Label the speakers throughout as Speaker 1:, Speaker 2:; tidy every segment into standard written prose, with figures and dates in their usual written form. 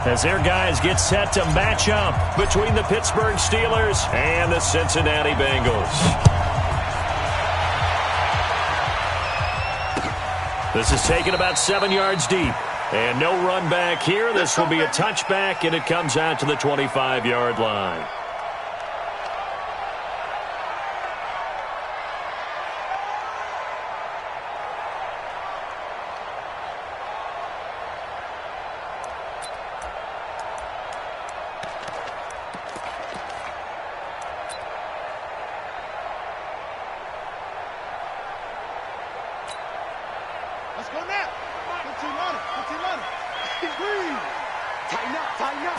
Speaker 1: As their guys get set to match up between the Pittsburgh Steelers and the Cincinnati Bengals. This is taken about 7 yards deep. And no run back here. This will be a touchback, and it comes out to the 25-yard line.
Speaker 2: Let's go now. 15 on it. 15 on it. Tighten up. Tighten up.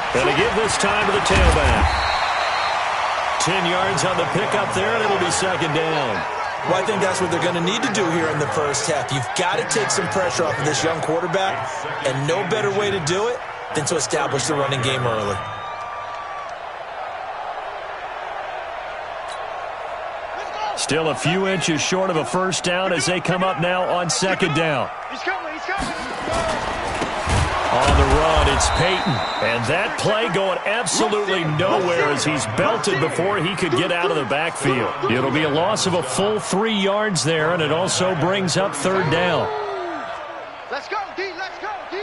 Speaker 1: And to give this time to the tailback. 10 yards on the pickup there, and it'll be second down.
Speaker 3: Well, I think that's what they're going to need to do here in the first half. You've got to take some pressure off of this young quarterback, and no better way to do it than to establish the running game early.
Speaker 1: Still a few inches short of a first down as they come up now on second down.
Speaker 2: He's coming. He's coming.
Speaker 1: On the run, it's Peyton. And that play going absolutely nowhere as he's belted before he could get out of the backfield. It'll be a loss of a full 3 yards there, and it also brings up third down.
Speaker 2: Let's go, D. Let's go, D.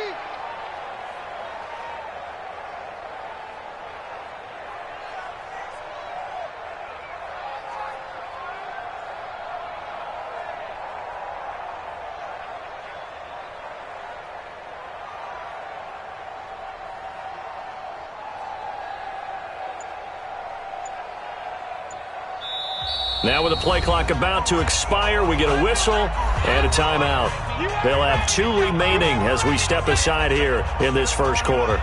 Speaker 1: Now with the play clock about to expire, we get a whistle and a timeout. They'll have 2 remaining as we step aside here in this first quarter.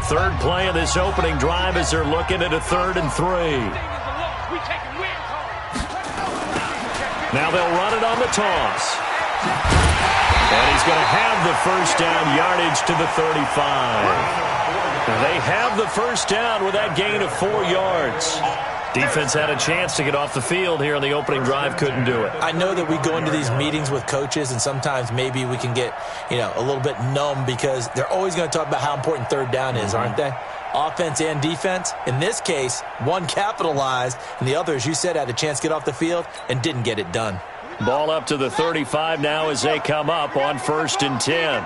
Speaker 1: Third play of this opening drive as they're looking at a 3rd and 3. Now they'll run it on the toss. And he's going to have the first down, yardage to the 35. They have the first down with that gain of 4 yards. Defense had a chance to get off the field here on the opening drive, couldn't do it.
Speaker 3: I know that we go into these meetings with coaches, and sometimes maybe we can get, a little bit numb because they're always going to talk about how important third down is, aren't they? Offense and defense. In this case, one capitalized, and the other, as you said, had a chance to get off the field and didn't get it done.
Speaker 1: Ball up to the 35 now as they come up on 1st and 10.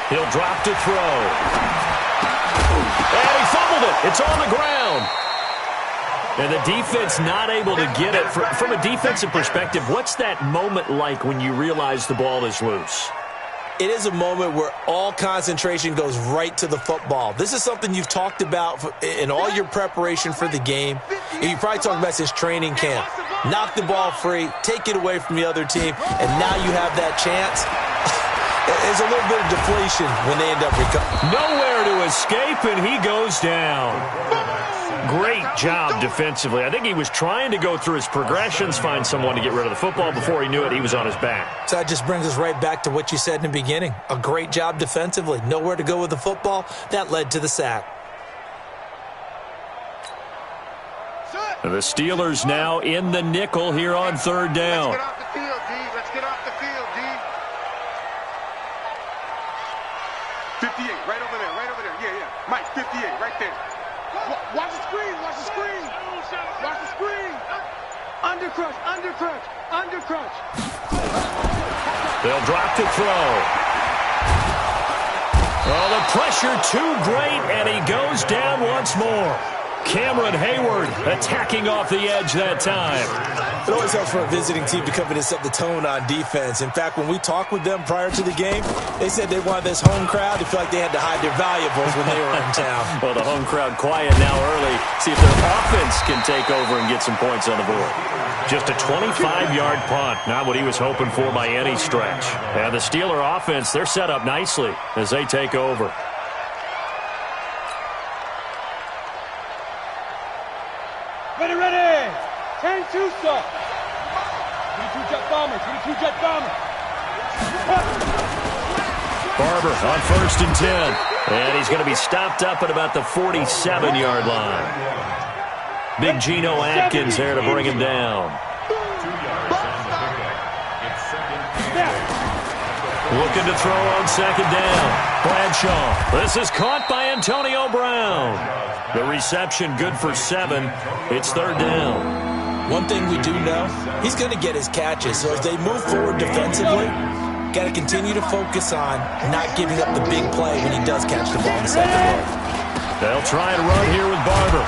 Speaker 1: He'll drop to throw. And he fumbled it. It's on the ground. And the defense not able to get it. From a defensive perspective, what's that moment like when you realize the ball is loose?
Speaker 3: It is a moment where all concentration goes right to the football. This is something you've talked about in all your preparation for the game. You probably talked about since training camp. Knock the ball free, take it away from the other team, and now you have that chance. There's a little bit of deflation when they end up recovering.
Speaker 1: Nowhere to escape, and he goes down. Great job defensively. I think he was trying to go through his progressions, find someone to get rid of the football. Before he knew it, he was on his back.
Speaker 3: So that just brings us right back to what you said in the beginning. A great job defensively. Nowhere to go with the football. That led to the sack.
Speaker 1: The Steelers now in the nickel here on 3rd down.
Speaker 2: Let's get off the field, D. Let's get off the field, D. 58, right over there, right over there. Yeah, yeah. Mike, 58, right there. Watch the screen, watch the screen. Watch the screen. Undercrunch, undercrunch, undercrunch.
Speaker 1: They'll drop to throw. Oh, the pressure too great, and he goes down once more. Cameron Hayward attacking off the edge that time.
Speaker 3: It always helps for a visiting team to come in and set the tone on defense. In fact, when we talked with them prior to the game, they said they wanted this home crowd to feel like they had to hide their valuables when they were in town.
Speaker 1: Well, the home crowd quiet now early. See if their offense can take over and get some points on the board. Just a 25-yard punt, not what he was hoping for by any stretch. And the Steeler offense, they're set up nicely as they take over.
Speaker 2: Ready, ready. 10-2 stop. 22 jet bombers, 22 jet bombers.
Speaker 1: Barber on 1st and 10. And he's going to be stopped up at about the 47-yard line. Big Geno Atkins there to bring him down. Looking to throw on second down. Bradshaw. This is caught by Antonio Brown. The reception good for 7. It's third down.
Speaker 3: One thing we do know, he's going to get his catches. So as they move forward defensively, got to continue to focus on not giving up the big play when he does catch the ball in the secondary.
Speaker 1: They'll try and run here with Barber.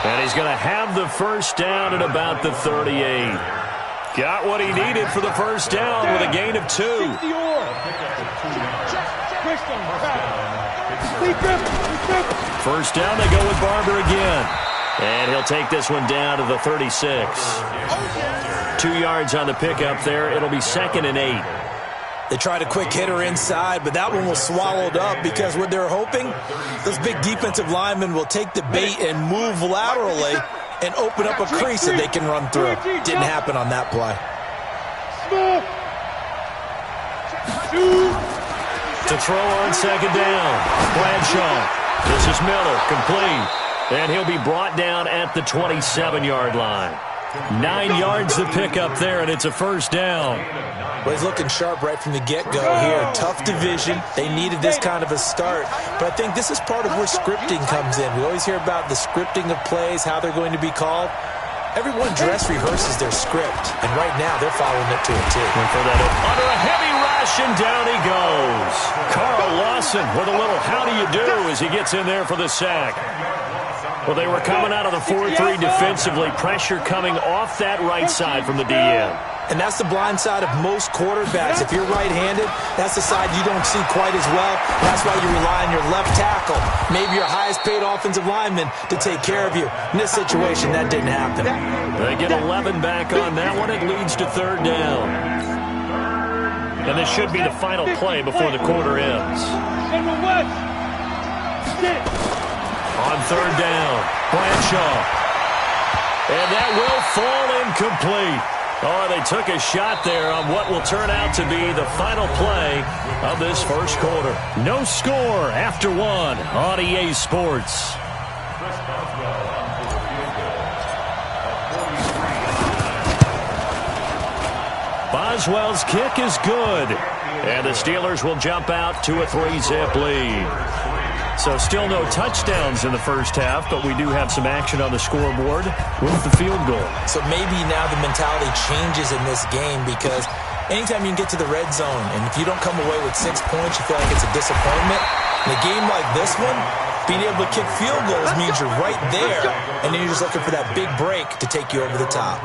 Speaker 1: And he's going to have the first down at about the 38. Got what he needed for the first down with a gain of 2. First down, they go with Barber again. And he'll take this one down to the 36. 2 yards on the pickup there. It'll be 2nd and 8.
Speaker 3: They tried a quick hitter inside, but that one was swallowed up because what they're hoping, those big defensive linemen will take the bait and move laterally and open up a crease that they can run through. Didn't happen on that play.
Speaker 1: To throw on second down, Bradshaw. This is Miller, complete. And he'll be brought down at the 27-yard line. 9 yards to pick up there, and it's a first down.
Speaker 3: Well, he's looking sharp right from the get-go here. Tough division. They needed this kind of a start. But I think this is part of where scripting comes in. We always hear about the scripting of plays, how they're going to be called. Everyone dress rehearses their script, and right now they're following it to a T.
Speaker 1: And for that, under a heavy rush, and down he goes. Carl Lawson with a little how do you do as he gets in there for the sack. Well, they were coming out of the 4-3 defensively. Pressure coming off that right side from the DM.
Speaker 3: And that's the blind side of most quarterbacks. If you're right-handed, that's the side you don't see quite as well. That's why you rely on your left tackle, maybe your highest-paid offensive lineman, to take care of you. In this situation, that didn't happen.
Speaker 1: They get 11 back on that one. It leads to third down. And this should be the final play before the quarter ends. On third down, Bradshaw. And that will fall incomplete. Oh, they took a shot there on what will turn out to be the final play of this first quarter. No score after 1 on EA Sports. Boswell's kick is good. And the Steelers will jump out to a 3-zip lead. So still no touchdowns in the first half, but we do have some action on the scoreboard with the field goal.
Speaker 3: So maybe now the mentality changes in this game because anytime you can get to the red zone, and if you don't come away with 6 points, you feel like it's a disappointment. In a game like this one, being able to kick field goals means you're right there, and then you're just looking for that big break to take you over the top.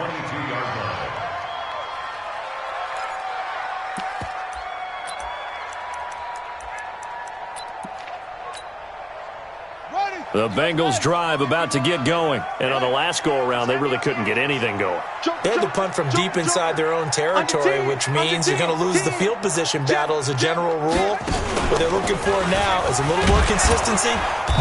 Speaker 1: The Bengals drive about to get going. And on the last go-around, they really couldn't get anything going.
Speaker 3: They had to punt from deep inside their own territory, which means you're going to lose the field position battle as a general rule. What they're looking for now is a little more consistency,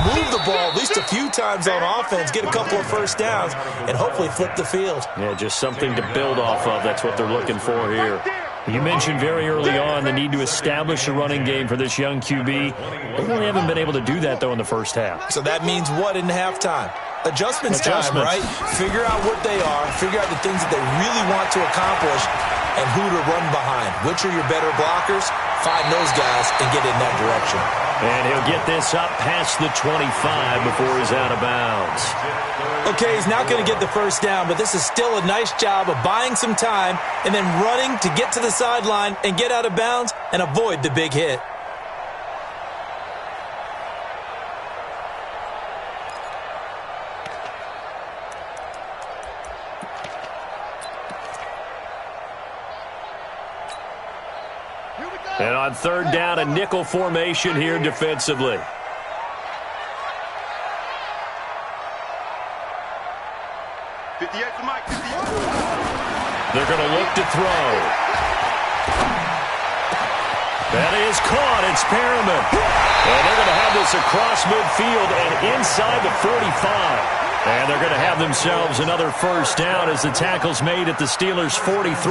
Speaker 3: move the ball at least a few times on offense, get a couple of first downs, and hopefully flip the field.
Speaker 1: Yeah, just something to build off of. That's what they're looking for here. You mentioned very early on the need to establish a running game for this young QB. They really haven't been able to do that, though, in the first half.
Speaker 3: So that means what in halftime? Adjustments time, right? Figure out what they are, figure out the things that they really want to accomplish, and who to run behind. Which are your better blockers? Find those guys and get in that direction.
Speaker 1: And he'll get this up past the 25 before he's out of bounds.
Speaker 3: Okay, he's not going to get the first down, but this is still a nice job of buying some time and then running to get to the sideline and get out of bounds and avoid the big hit.
Speaker 1: And on third down, a nickel formation here defensively. They're going to look to throw. That is caught. It's Perriman. And they're going to have this across midfield and inside the 45. And they're going to have themselves another first down as the tackle's made at the Steelers' 43.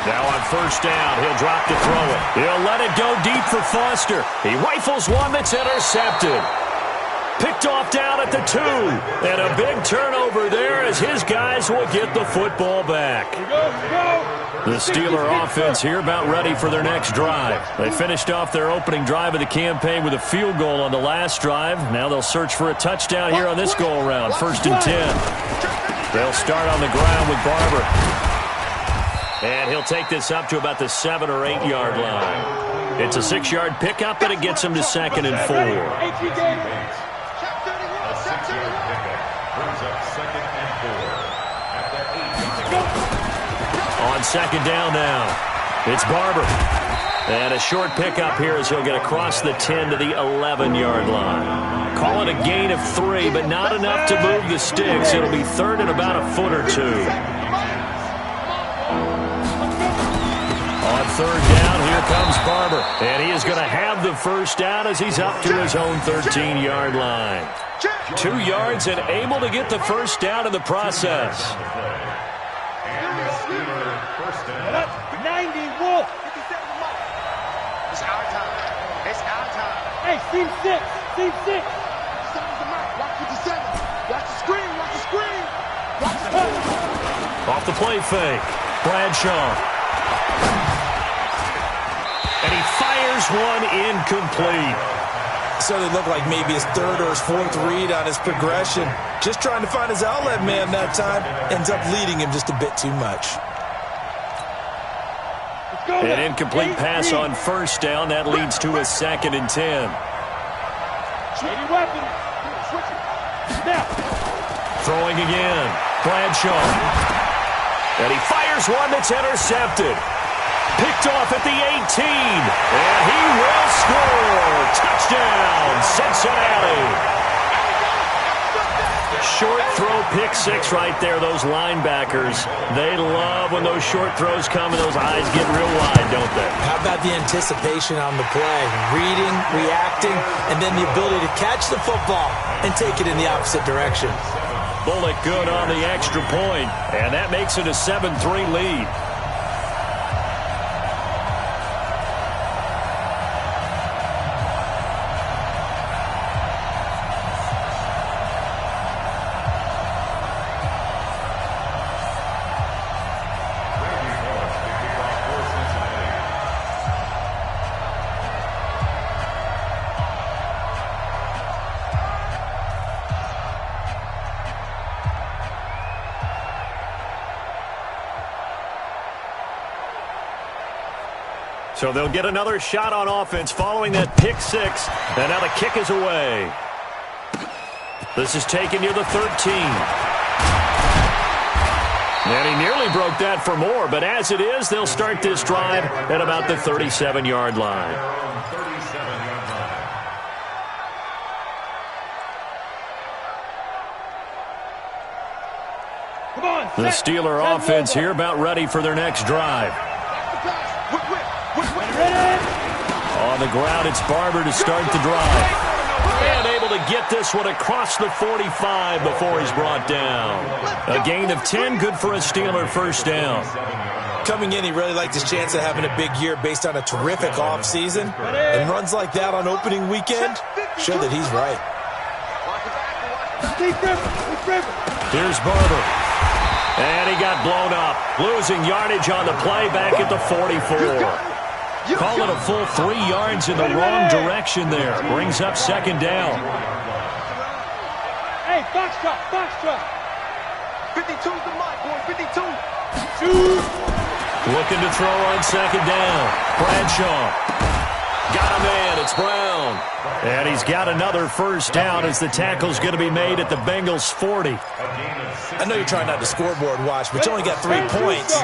Speaker 1: Now on first down. He'll drop to throw it. He'll let it go deep for Foster. He rifles one that's intercepted. Picked off down at the 2. And a big turnover there as his guys will get the football back. The Steeler offense here about ready for their next drive. They finished off their opening drive of the campaign with a field goal on the last drive. Now they'll search for a touchdown here on this go-around. 1st and 10. They'll start on the ground with Barber. And he'll take this up to about the 7 or 8 yard line. It's a 6-yard pickup, and it gets him to 2nd and 4. On 2nd down now, it's Barber. And a short pickup here as he'll get across the 10 to the 11-yard line. Call it a gain of 3, but not enough to move the sticks. It'll be 3rd and about a foot or 2. On 3rd down, here comes Barber. And he is going to have the first down as he's up to his own 13-yard line. 2 yards and able to get the first down in the process.
Speaker 2: 90, Wolf. It's our time. It's our time. Hey, team 6. Team 6. Watch 57. Watch the screen. Watch the screen. Watch the screen.
Speaker 1: Off the play fake. Bradshaw. And he fires one incomplete.
Speaker 3: So it looked like maybe his 3rd or his 4th read on his progression. Just trying to find his outlet man that time. Ends up leading him just a bit too much.
Speaker 1: An incomplete pass on 1st down. That leads to a 2nd and 10. Throwing again. Bradshaw. And he fires one that's intercepted. Picked off at the 18. And he will score. Touchdown, Cincinnati. Short throw, pick 6 right there. Those linebackers, they love when those short throws come and those eyes get real wide, don't they?
Speaker 3: How about the anticipation on the play? Reading, reacting, and then the ability to catch the football and take it in the opposite direction.
Speaker 1: Bullock good on the extra point, and that makes it a 7-3 lead. So they'll get another shot on offense following that pick 6. And now the kick is away. This is taken near the 13. And he nearly broke that for more. But as it is, they'll start this drive at about the 37-yard line. The Steeler offense here about ready for their next drive. On the ground, it's Barber to start the drive. And able to get this one across the 45 before he's brought down. A gain of 10, good for a Steeler first down.
Speaker 3: Coming in, he really liked his chance of having a big year based on a terrific offseason. And runs like that on opening weekend show that he's right.
Speaker 1: Here's Barber. And he got blown up. Losing yardage on the play back at the 44. Call it a full 3 yards in the wrong direction there. Brings up 2nd down.
Speaker 2: Hey, box truck, box truck. 52's the mark, boy, 52.
Speaker 1: Looking to throw on 2nd down. Bradshaw. Got a man, it's Brown. And he's got another first down as the tackle's going to be made at the Bengals' 40.
Speaker 3: I know you're trying not to scoreboard watch, but you only got 3 points.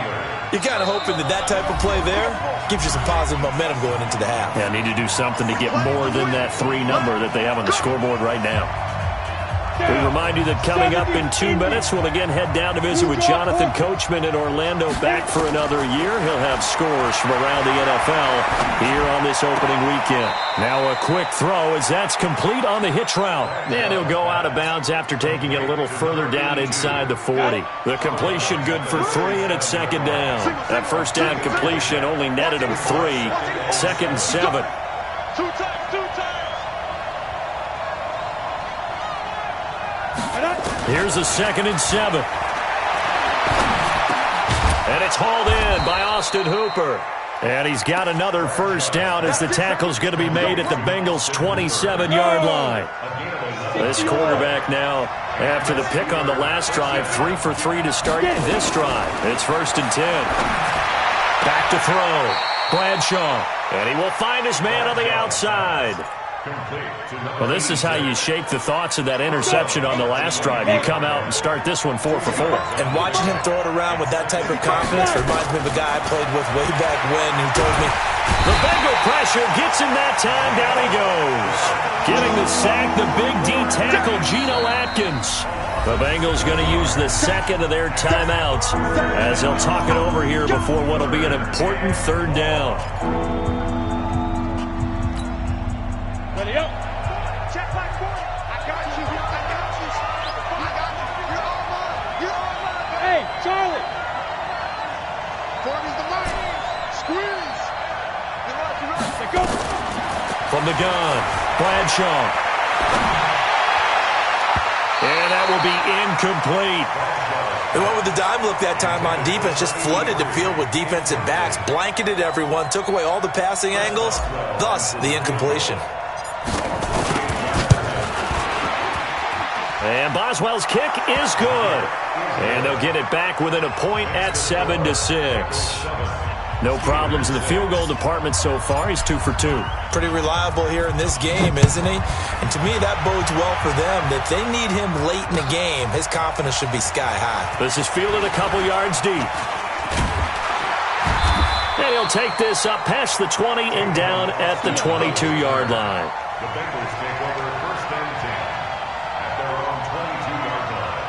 Speaker 3: You're kind of hoping that that type of play there gives you some positive momentum going into the half.
Speaker 1: Yeah, need to do something to get more than that 3 number that they have on the scoreboard right now. We remind you that coming up in 2 minutes, we'll again head down to visit with Jonathan Coachman in Orlando, back for another year. He'll have scores from around the NFL here on this opening weekend. Now a quick throw as that's complete on the hitch route. And he'll go out of bounds after taking it a little further down inside the 40. The completion good for 3, and it's second down. That first down completion only netted him 3. Second and 7.
Speaker 2: Two times.
Speaker 1: Here's a second and 7. And it's hauled in by Austin Hooper. And he's got another first down as the tackle's going to be made at the Bengals' 27-yard line. This quarterback now, after the pick on the last drive, 3 for 3 to start this drive. It's first and 10. Back to throw. Bradshaw. And he will find his man on the outside. Well, this is how you shake the thoughts of that interception on the last drive. You come out and start this one 4 for 4.
Speaker 3: And watching him throw it around with that type of confidence reminds me of a guy I played with way back when who told me,
Speaker 1: the Bengal pressure gets him that time. Down he goes. Getting the sack, the big D tackle, Geno Atkins. The Bengals going to use the second of their timeouts as they'll talk it over here before what will be an important third down.
Speaker 2: Ready up. Check my point. I got you. You're all mine. Hey, Charlie. Corby's the line. Squeeze. You're go.
Speaker 1: From the gun, Bradshaw. And that will be incomplete.
Speaker 3: They went with the dime look that time on defense, just flooded the field with defensive backs, blanketed everyone, took away all the passing angles, thus the incompletion.
Speaker 1: And Boswell's kick is good. And they'll get it back within a point at 7-6. No problems in the field goal department so far. He's 2 for 2.
Speaker 3: Pretty reliable here in this game, isn't he? And to me, that bodes well for them. If they need him late in the game, his confidence should be sky high.
Speaker 1: This is fielded a couple yards deep. And he'll take this up past the 20 and down at the 22-yard line.
Speaker 4: The Bengals take over first and 10 at their own 22-yard line.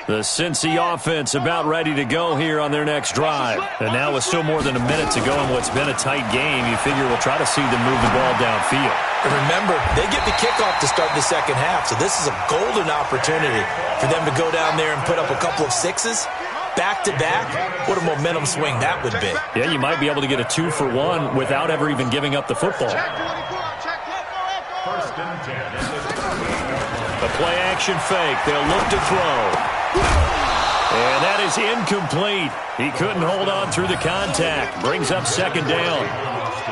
Speaker 1: The Cincy offense about ready to go here on their next drive. And now with still more than a minute to go in what's been a tight game, you figure we'll try to see them move the ball downfield.
Speaker 3: And remember, they get the kickoff to start the second half, so this is a golden opportunity for them to go down there and put up a couple of sixes back-to-back. What a momentum swing that would be.
Speaker 1: Yeah, you might be able to get a 2 for 1 without ever even giving up the football.
Speaker 4: First and 10.
Speaker 1: The play-action fake. They'll look to throw. And that is incomplete. He couldn't hold on through the contact. Brings up second down.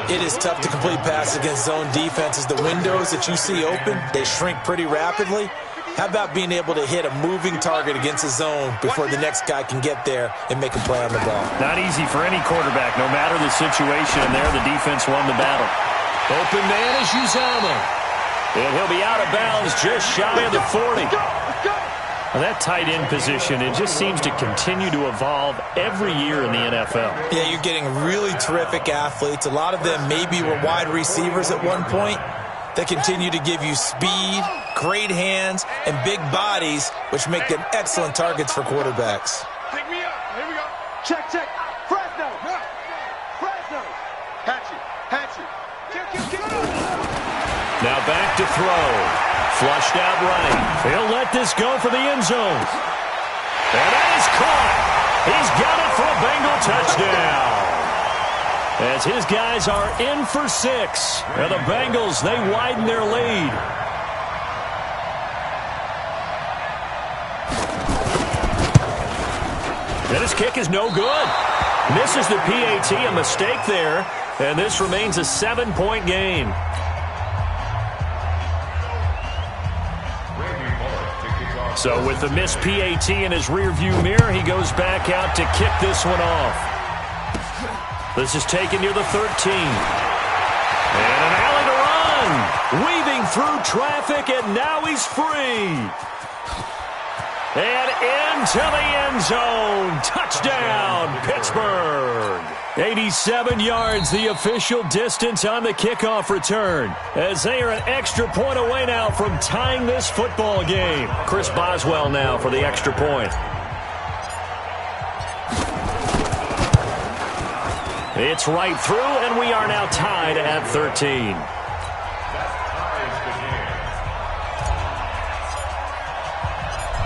Speaker 3: It is tough to complete passes against zone defenses. The windows that you see open, they shrink pretty rapidly. How about being able to hit a moving target against a zone before the next guy can get there and make a play on the ball?
Speaker 1: Not easy for any quarterback, no matter the situation. And there, the defense won the battle. Open man is Uzomah. And he'll be out of bounds just shy of the 40. Well, that tight end position, it just seems to continue to evolve every year in the NFL.
Speaker 3: Yeah, you're getting really terrific athletes. A lot of them maybe were wide receivers at one point. They continue to give you speed, great hands, and big bodies, which make them excellent targets for quarterbacks.
Speaker 2: Pick me up. Here we go. Check. Fresno. Hatchet. Kick.
Speaker 1: Now back to throw. Flushed out right. He'll let this go for the end zone. And that is caught. He's got it for a Bengal touchdown. As his guys are in for 6. And the Bengals, they widen their lead. And his kick is no good. Misses the PAT, a mistake there. And this remains a 7-point game. So with the missed PAT in his rearview mirror, he goes back out to kick this one off. This is taken near the 13. And an alley to run. Weaving through traffic, and now he's free. And into the end zone. Touchdown, Pittsburgh. 87 yards, the official distance on the kickoff return, as they are an extra point away now from tying this football game. Chris Boswell now for the extra point. It's right through, and we are now tied at 13.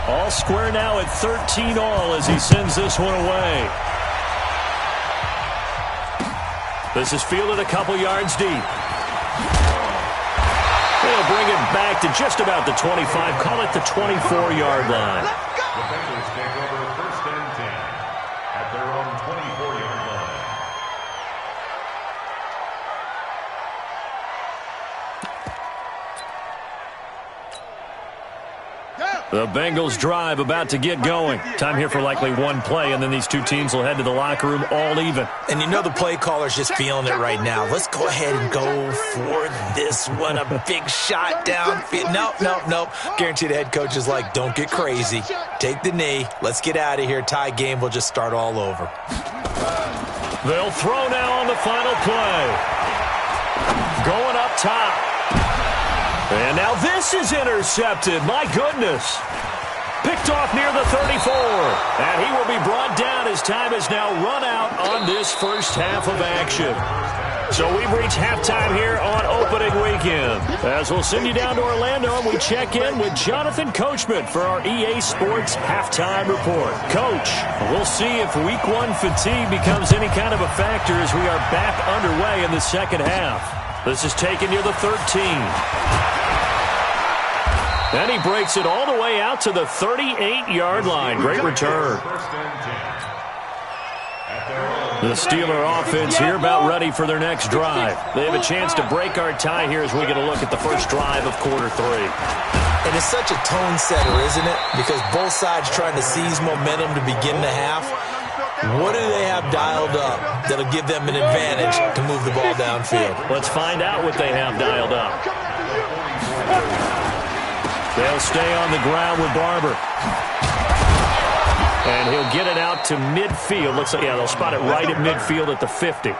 Speaker 1: All square now at 13 all as he sends this one away. This is fielded a couple yards deep. They'll bring it back to just about the 25, call it the 24-yard line.
Speaker 4: The Bengals take over 1st and 10 at their own 24-yard line.
Speaker 1: The Bengals drive about to get going. Time here for likely one play, and then these two teams will head to the locker room all even.
Speaker 3: And you know the play caller's just feeling it right now. Let's go ahead and go for this one. A big shot downfield. Nope. Guarantee the head coach is like, don't get crazy. Take the knee. Let's get out of here. Tie game. We'll just start all over.
Speaker 1: They'll throw now on the final play. Going up top. And now this is intercepted. My goodness. Picked off near the 34. And he will be brought down as time is now run out on this first half of action. So we've reached halftime here on opening weekend. As we'll send you down to Orlando, and we check in with Jonathan Coachman for our EA Sports Halftime Report. Coach, we'll see if Week 1 fatigue becomes any kind of a factor as we are back underway in the second half. This is taken near the 13. And he breaks it all the way out to the 38-yard line. Great return. The Steeler offense here about ready for their next drive. They have a chance to break our tie here as we get a look at the first drive of quarter 3.
Speaker 3: And it's such a tone setter, isn't it? Because both sides trying to seize momentum to begin the half. What do they have dialed up that'll give them an advantage to move the ball downfield?
Speaker 1: Let's find out what they have dialed up. They'll stay on the ground with Barber. And he'll get it out to midfield. Looks like, yeah, they'll spot it right at midfield at the 50.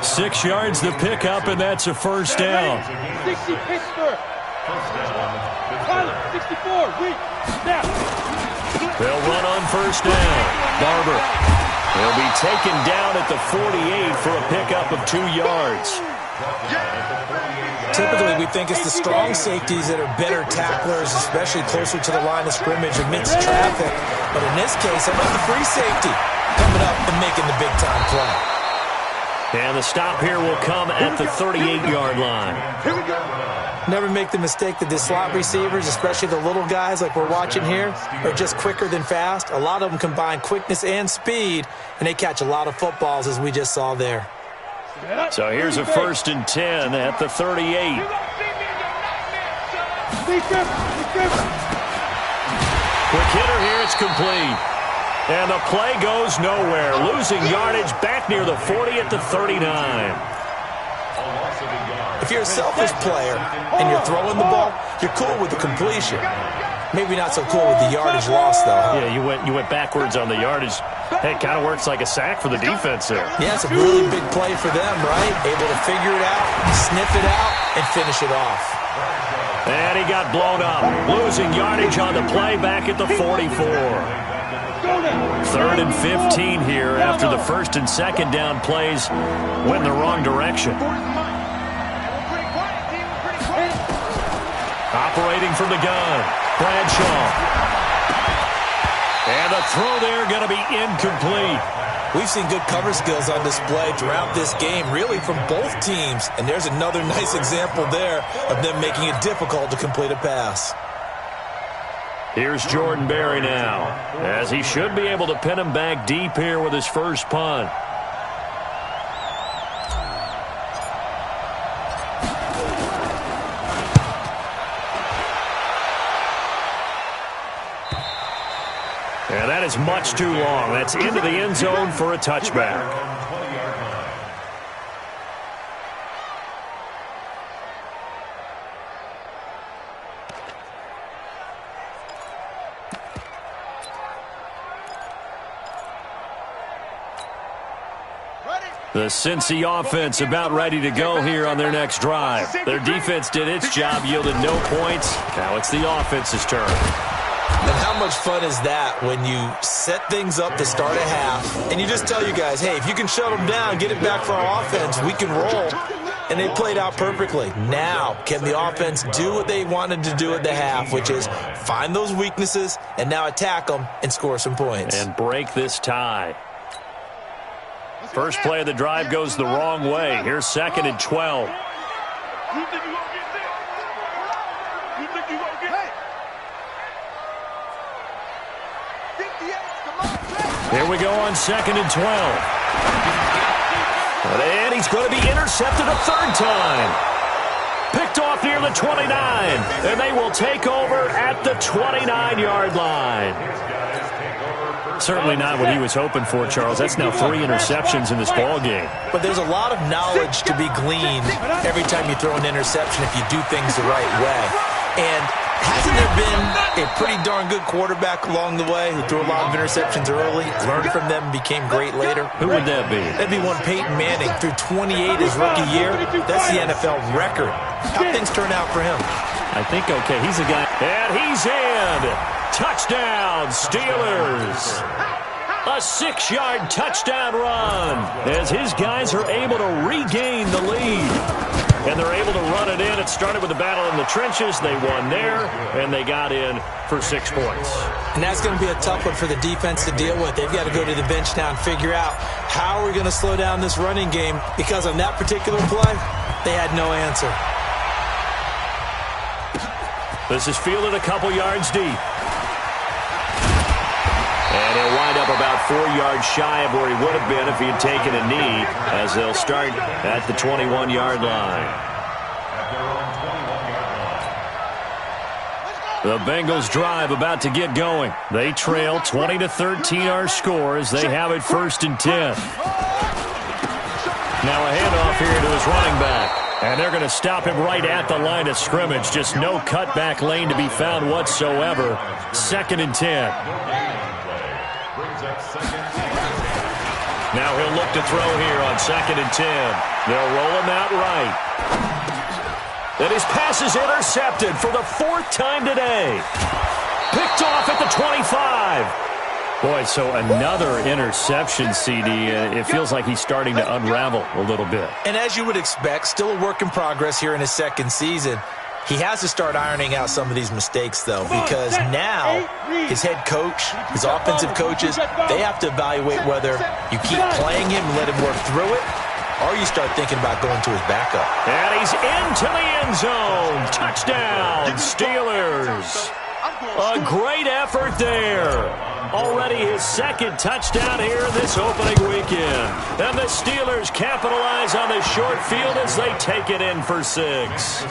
Speaker 1: 6 yards the pickup, and that's a first down.
Speaker 2: 60 Pittsburgh. 64, weak. Snap.
Speaker 1: They'll run on first down. Barber. He'll be taken down at the 48 for a pickup of 2 yards.
Speaker 3: Typically, we think it's the strong safeties that are better tacklers, especially closer to the line of scrimmage amidst traffic. But in this case, how about the free safety coming up and making the big-time play?
Speaker 1: And the stop here will come at the 38-yard line.
Speaker 2: Here we go.
Speaker 3: Never make the mistake that the slot receivers, especially the little guys like we're watching here, are just quicker than fast. A lot of them combine quickness and speed, and they catch a lot of footballs, as we just saw there.
Speaker 1: So here's a 1st and 10 at the 38. Quick hitter here, it's complete. And the play goes nowhere. Losing yardage back near the 40 at the 39.
Speaker 3: If you're a selfish player and you're throwing the ball, you're cool with the completion. Maybe not so cool with the yardage loss, though, huh?
Speaker 1: Yeah, you went backwards on the yardage. Hey, it kind of works like a sack for the defense there.
Speaker 3: Yeah, it's a really big play for them, right? Able to figure it out, sniff it out, and finish it off.
Speaker 1: And he got blown up. Losing yardage on the play back at the 44. 3rd and 15 here after the 1st and 2nd down plays went in the wrong direction. Operating from the gun, Bradshaw. And the throw there going to be incomplete.
Speaker 3: We've seen good cover skills on display throughout this game, really from both teams. And there's another nice example there of them making it difficult to complete a pass.
Speaker 1: Here's Jordan Berry now, as he should be able to pin him back deep here with his first punt. And that is much too long. That's into the end zone for a touchback. The Cincy offense about ready to go here on their next drive. Their defense did its job, yielded no points. Now it's the offense's turn.
Speaker 3: And how much fun is that when you set things up to start a half and you just tell you guys, hey, if you can shut them down, get it back for our offense, we can roll. And they played out perfectly. Now, can the offense do what they wanted to do at the half, which is find those weaknesses and now attack them and score some points.
Speaker 1: And break this tie. First play of the drive goes the wrong way. Here's 2nd and 12. Here we go on 2nd and 12. And he's going to be intercepted a third time. Picked off near the 29. And they will take over at the 29-yard line. Certainly not what he was hoping for, Charles. That's now 3 interceptions in this ball game.
Speaker 3: But there's a lot of knowledge to be gleaned every time you throw an interception if you do things the right way. And hasn't there been a pretty darn good quarterback along the way who threw a lot of interceptions early, learned from them, became great later?
Speaker 1: Who would that be?
Speaker 3: That'd be one Peyton Manning. Threw 28 his rookie year. That's the NFL record. How things turn out for him?
Speaker 1: I think okay. He's a guy. And he's in. Touchdown, Steelers. A 6-yard touchdown run as his guys are able to regain the lead. And they're able to run it in. It started with a battle in the trenches. They won there, and they got in for 6 points.
Speaker 3: And that's going to be a tough one for the defense to deal with. They've got to go to the bench now and figure out how are we going to slow down this running game, because on that particular play, they had no answer.
Speaker 1: This is fielded a couple yards deep. And he'll wind up about 4 yards shy of where he would have been if he had taken a knee, as they'll start at the 21-yard line. The Bengals drive about to get going. They trail 20-13 our score as they have it 1st and 10. Now a handoff here to his running back. And they're going to stop him right at the line of scrimmage. Just no cutback lane to be found whatsoever. 2nd and 10. Now he'll look to throw here on 2nd and 10. They'll roll him out right. And his pass is intercepted for the 4th time today. Picked off at the 25. Boy, so another interception, CD. It feels like he's starting to unravel a little bit.
Speaker 3: And as you would expect, still a work in progress here in his 2nd season. He has to start ironing out some of these mistakes, though, because now his head coach, his offensive coaches, they have to evaluate whether you keep playing him and let him work through it, or you start thinking about going to his backup.
Speaker 1: And he's into the end zone. Touchdown, Steelers. A great effort there. Already his 2nd touchdown here this opening weekend. And the Steelers capitalize on the short field as they take it in for 6.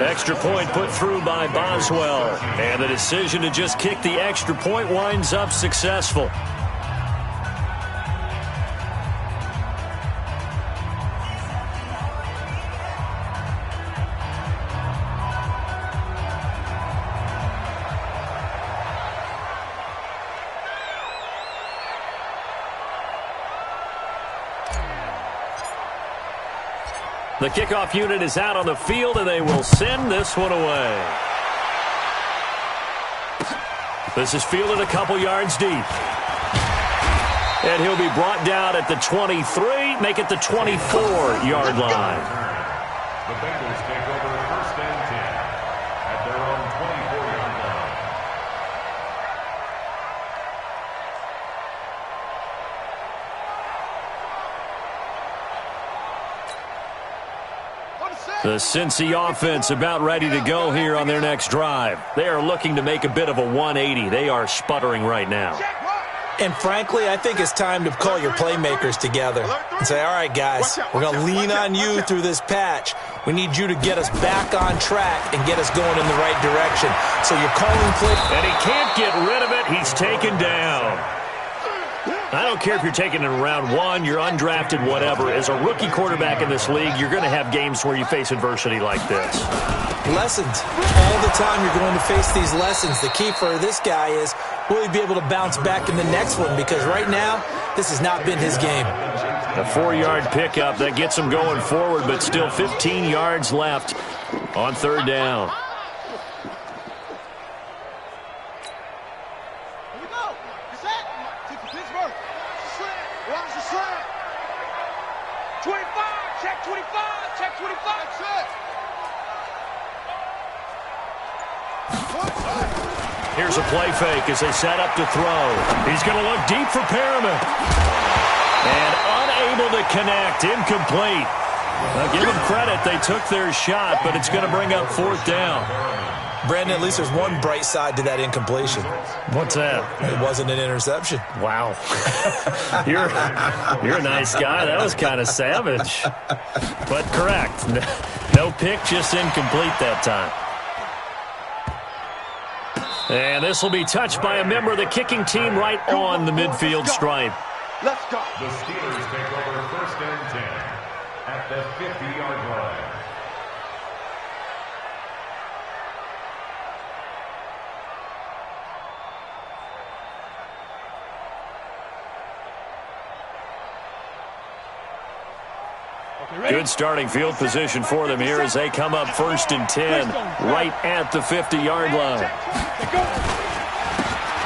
Speaker 1: Extra point put through by Boswell. And the decision to just kick the extra point winds up successful. The kickoff unit is out on the field, and they will send this one away. This is fielded a couple yards deep. And he'll be brought down at the 23, make it the 24-yard line.
Speaker 4: The Bengals take over 1st and 10 at their own 24-yard line.
Speaker 1: The Cincy offense about ready to go here on their next drive. They are looking to make a bit of a 180. They are sputtering right now.
Speaker 3: And frankly, I think it's time to call your playmakers together and say, all right, guys, we're going to lean on you through this patch. We need you to get us back on track and get us going in the right direction. So you're calling play.
Speaker 1: And he can't get rid of it. He's taken down. I don't care if you're taking it in round 1, you're undrafted, whatever. As a rookie quarterback in this league, you're going to have games where you face adversity like this.
Speaker 3: Lessons. All the time you're going to face these lessons. The key for this guy is, will he be able to bounce back in the next one? Because right now, this has not been his game.
Speaker 1: A 4-yard pickup. That gets them going forward, but still 15 yards left on third down.
Speaker 2: Here we go. Set. Take the Pittsburgh. Slant. Watch the slant. 25. Check 25. Check 25. Set.
Speaker 1: Here's a play fake as they set up to throw. He's going to look deep for Perriman. And unable to connect. Incomplete. Now give them credit. They took their shot, but it's going to bring up fourth down.
Speaker 3: Brandon, at least there's one bright side to that incompletion.
Speaker 1: What's that?
Speaker 3: It wasn't an interception.
Speaker 1: Wow. You're a nice guy. That was kind of savage. But correct. No pick, just incomplete that time. And this will be touched by a member of the kicking team right on the midfield stripe.
Speaker 2: Let's go.
Speaker 4: The Steelers take over first and 10 at the 50-yard line.
Speaker 1: Good starting field position for them here as they come up first and 10 right at the 50-yard line.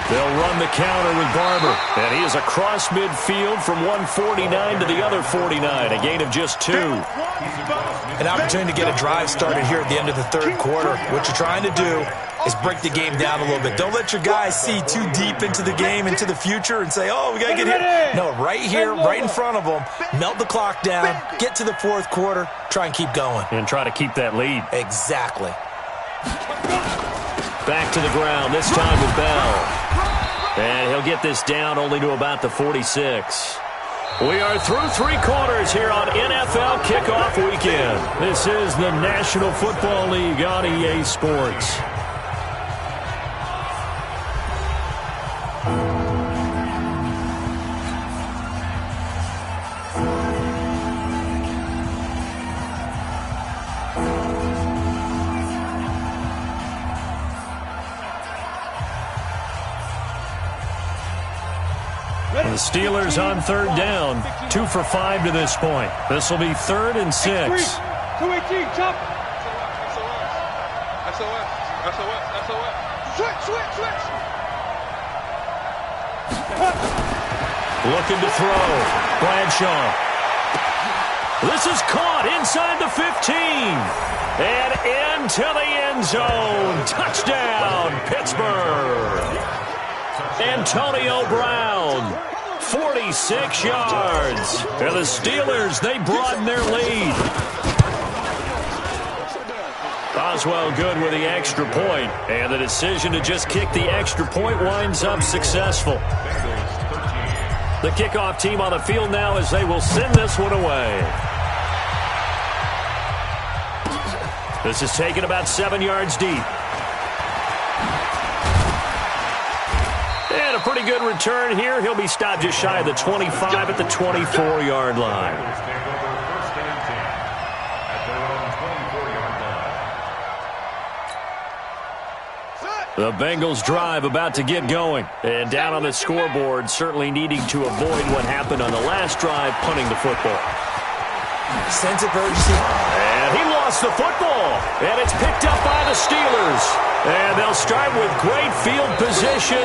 Speaker 1: They'll run the counter with Barber. And he is across midfield from 149 to the other 49, a gain of just 2.
Speaker 3: An opportunity to get a drive started here at the end of the third quarter. What you're trying to do is break the game down a little bit. Don't let your guys see too deep into the game, into the future, and say, oh, we got to get here. No, right here, right in front of them, melt the clock down, get to the fourth quarter, try and keep going.
Speaker 1: And try to keep that lead.
Speaker 3: Exactly.
Speaker 1: Back to the ground, this time with Bell. And he'll get this down only to about the 46. We are through 3 quarters here on NFL Kickoff Weekend. This is the National Football League on EA Sports. The Steelers on third down, 2 for 5 to this point. This will be 3rd and 6.
Speaker 2: 218, jump. SOS. Switch.
Speaker 1: Looking to throw. Bradshaw. This is caught inside the 15. And into the end zone. Touchdown, Pittsburgh. Antonio Brown. 46 yards. And the Steelers, they broaden their lead. Oswell good with the extra point. And the decision to just kick the extra point winds up successful. The kickoff team on the field now as they will send this one away. This is taken about 7 yards deep. And a pretty good return here. He'll be stopped just shy of the 25 at the 24-yard line. The Bengals drive about to get going. And down on the scoreboard, certainly needing to avoid what happened on the last drive, punting the football.
Speaker 3: Sense of urgency.
Speaker 1: And he lost the football. And it's picked up by the Steelers. And they'll start with great field position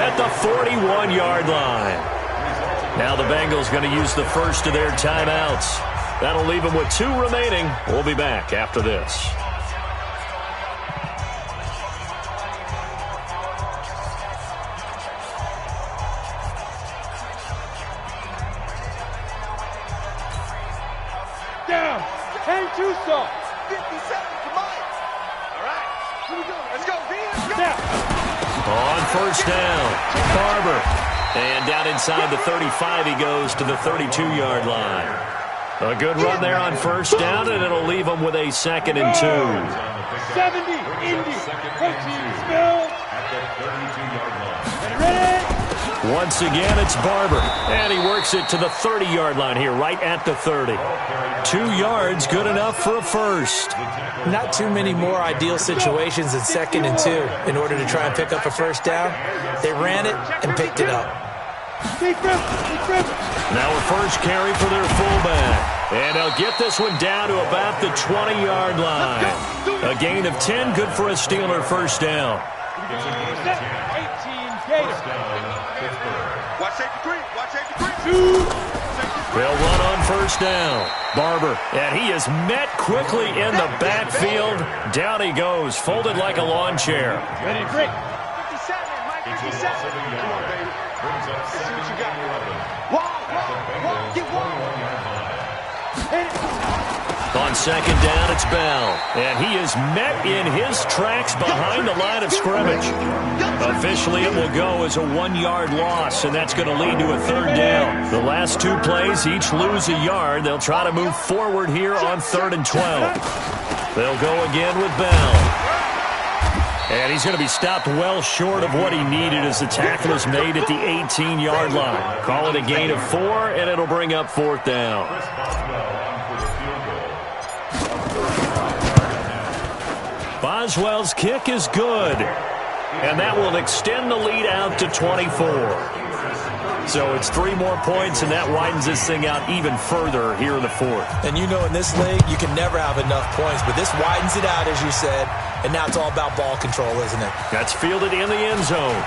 Speaker 1: at the 41-yard line. Now the Bengals going to use the first of their timeouts. That'll leave them with 2 remaining. We'll be back after this.
Speaker 2: Down. 10-2 stop. 57 for Mike. All right. Here we go. Let's go. Down.
Speaker 1: On first down, Barber. And down inside the 35, he goes to the 32-yard line. A good run there on first down, and it'll leave him with a 2nd and 2.
Speaker 2: 70, Indy. Coaching, Spill.
Speaker 4: At the 32-yard line.
Speaker 2: Ready?
Speaker 1: Once again, it's Barber. And he works it to the 30-yard line here, right at the 30. 2 yards, good enough for a first.
Speaker 3: Not too many more ideal situations than 2nd and 2 in order to try and pick up a first down. They ran it and picked it up.
Speaker 1: Now a first carry for their fullback. And they'll get this one down to about the 20-yard line. A gain of 10, good for a Steeler first down.
Speaker 2: Watch safety three. Watch safety three.
Speaker 1: They'll run on first down. Barber, and he is met quickly in the backfield. Down he goes, folded like a lawn chair.
Speaker 2: 57, Mike, 57. Come on, baby. Let's see what you got. Wall, get wall.
Speaker 1: On second down, it's Bell. And he is met in his tracks behind the line of scrimmage. Officially, it will go as a 1-yard loss, and that's going to lead to a third down. The last two plays each lose a yard. They'll try to move forward here on 3rd and 12. They'll go again with Bell. And he's going to be stopped well short of what he needed as the tackle is made at the 18-yard line. Call it a gain of 4, and it'll bring up 4th down. Boswell's kick is good, and that will extend the lead out to 24. So it's 3 more points, and that widens this thing out even further here in the 4th.
Speaker 3: And you know in this league, you can never have enough points, but this widens it out, as you said, and now it's all about ball control, isn't it?
Speaker 1: That's fielded in the end zone.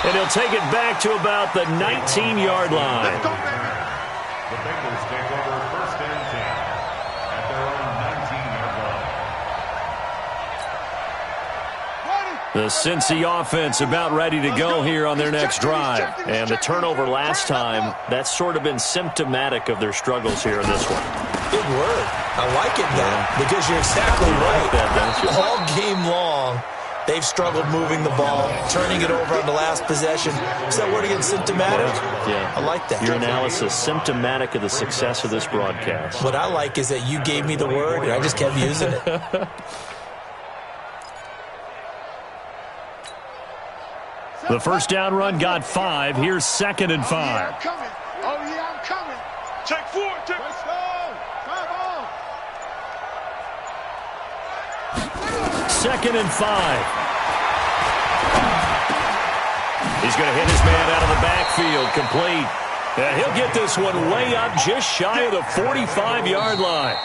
Speaker 1: And he'll take it back to about the 19-yard line.
Speaker 4: The Bengals take over 1st and 10 at their own 19-yard line.
Speaker 1: The Cincy offense about ready to go here on their next drive. And the turnover last time, that's sort of been symptomatic of their struggles here in this one.
Speaker 3: Good word. I like it now, because you're exactly right. All game long, they've struggled moving the ball, turning it over on the last possession. Is that word again, symptomatic?
Speaker 1: Yeah.
Speaker 3: I like that.
Speaker 1: Your analysis, symptomatic of the success of this broadcast.
Speaker 3: What I like is that you gave me the word, and I just kept using it.
Speaker 1: The first down run got 5. Here's 2nd and 5.
Speaker 2: I'm coming. Oh, yeah, I'm coming. Check 4. Check. Let's go.
Speaker 1: 2nd and 5. He's going to hit his man out of the backfield, complete. And he'll get this one way up just shy of the 45-yard line.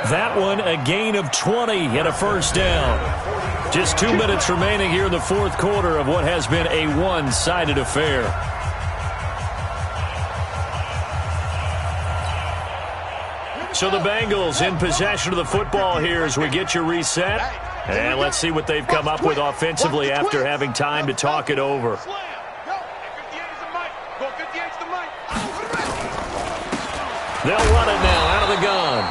Speaker 1: That one a gain of 20 and a first down. Just 2 minutes remaining here in the 4th quarter of what has been a one-sided affair. So the Bengals in possession of the football here as we get you reset. And let's see what they've come up with offensively after having time to talk it over. They'll run it now out of the gun.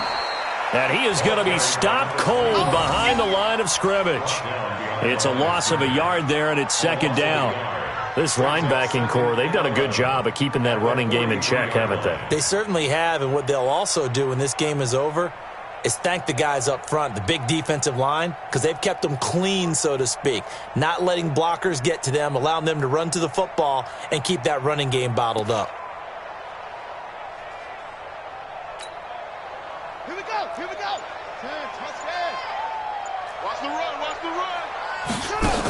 Speaker 1: And he is going to be stopped cold behind the line of scrimmage. It's a loss of a yard there, and it's 2nd down. This linebacking core, they've done a good job of keeping that running game in check, haven't they?
Speaker 3: They certainly have, and what they'll also do when this game is over is thank the guys up front, the big defensive line, because they've kept them clean, so to speak, not letting blockers get to them, allowing them to run to the football and keep that running game bottled up.
Speaker 2: Here we go. Here we go. Touchdown. Watch the run. Watch the run.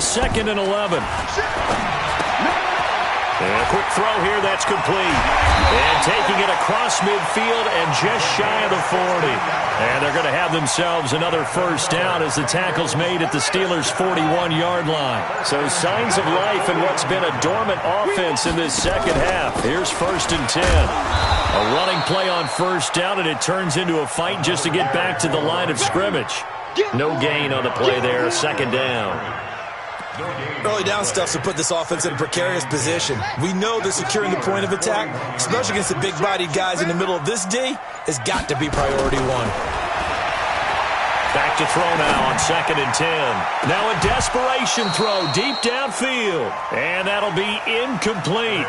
Speaker 1: 2nd and 11. And a quick throw here, that's complete. And taking it across midfield and just shy of the 40. And they're going to have themselves another first down as the tackle's made at the Steelers' 41-yard line. So signs of life in what's been a dormant offense in this second half. Here's 1st and 10. A running play on first down, and it turns into a fight just to get back to the line of scrimmage. No gain on the play there, 2nd down.
Speaker 3: Early down stuff to put this offense in a precarious position. We know that securing the point of attack, especially against the big-bodied guys in the middle of this D, has got to be priority 1.
Speaker 1: Back to throw now on 2nd and 10. Now a desperation throw deep downfield. And that'll be incomplete.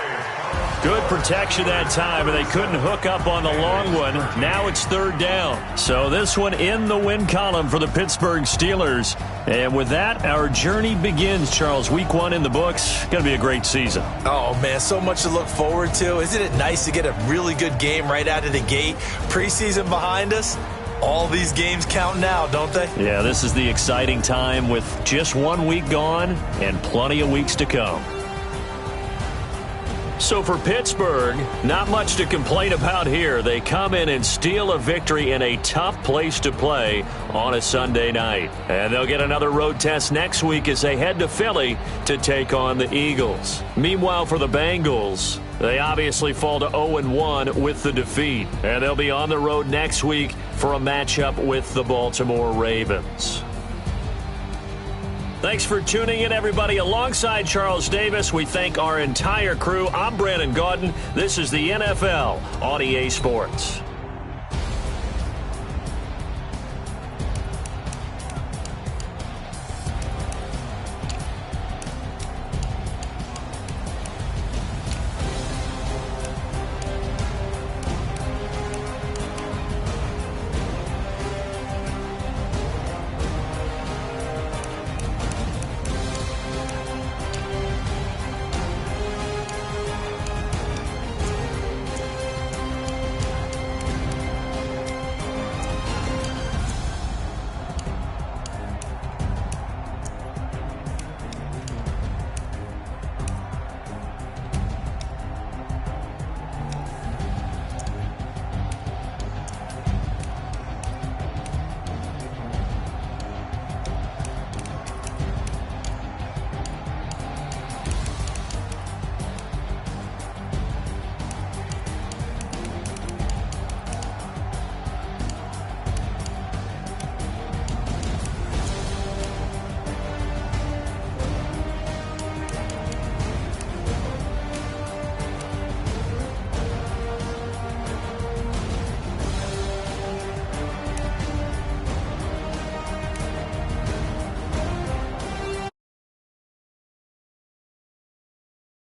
Speaker 1: Good protection that time, and they couldn't hook up on the long one. Now it's 3rd down. So this one in the win column for the Pittsburgh Steelers. And with that, our journey begins, Charles. Week 1 in the books. Going to be a great season.
Speaker 3: Oh, man, so much to look forward to. Isn't it nice to get a really good game right out of the gate? Preseason behind us. All these games count now, don't they?
Speaker 1: Yeah, this is the exciting time with just 1 week gone and plenty of weeks to come. So for Pittsburgh, not much to complain about here. They come in and steal a victory in a tough place to play on a Sunday night. And they'll get another road test next week as they head to Philly to take on the Eagles. Meanwhile, for the Bengals, they obviously fall to 0-1 with the defeat. And they'll be on the road next week for a matchup with the Baltimore Ravens. Thanks for tuning in, everybody. Alongside Charles Davis, we thank our entire crew. I'm Brandon Gaudin. This is the NFL on EA Sports.